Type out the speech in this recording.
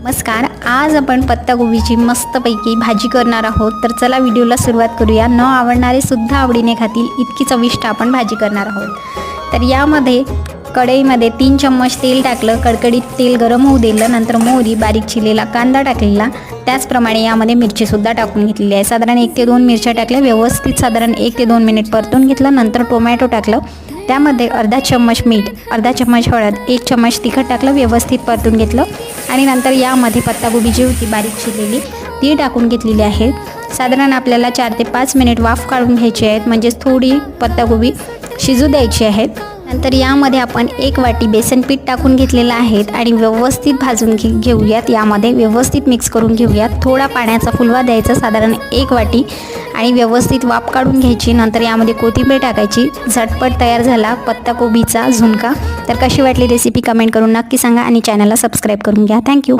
नमस्कार, आज आपण पत्ताकोबीची मस्तपैकी भाजी करणार आहोत। तर चला व्हिडिओला सुरुवात करूया। न आवडणारे सुद्धा आवडीने खातील इतकी चविष्ट आपण भाजी करणार आहोत। तर यामध्ये कढईमध्ये 3 चम्मच तेल टाकलं, कडकडीत तेल गरम होऊ दिलं। नंतर मोहरी, बारीक चिरलेला कांदा टाकलेला, त्याचप्रमाणे यामध्ये मिरची सुद्धा टाकून घेतलेली आहे। साधारण 1 ते 2 मिरच्या टाकल्या, व्यवस्थित साधारण 1 ते 2 मिनिट परतून घेतलं। नंतर टोमॅटो टाकलं, त्यामध्ये अर्धा चम्मच मीठ, अर्धा चम्मच हळद, 1 चम्मच तिखट टाकलं, व्यवस्थित परतून घेतलं। आणि नंतर यामध्ये पत्ताकोबी जी होती बारीक चिरलेली ती टाकून घेतलेली आहे। साधारण आपल्याला 4 ते 5 मिनिट वाफ काढून घ्यायची आहेत, म्हणजे थोडी पत्ताकोबी शिजू द्यायची आहेत। नंतर यामध्ये आपण 1 वाटी बेसन पीठ टाकून घेतलेलं आहे आणि व्यवस्थित भाजून घेऊयात। यामध्ये व्यवस्थित मिक्स करून घेऊयात। थोडा पाण्याचा फुलवा द्यायचा, साधारण 1 वाटी, आणि व्यवस्थित वाफ काढून घ्यायची। नंतर यामध्ये कोथिंबीर टाकायची। झटपट तयार झाला पत्ताकोबीचा झुणका। तर कशी वाटली रेसिपी कमेंट करून नक्की सांगा आणि चॅनलला सबस्क्राईब करून घ्या। थँक्यू।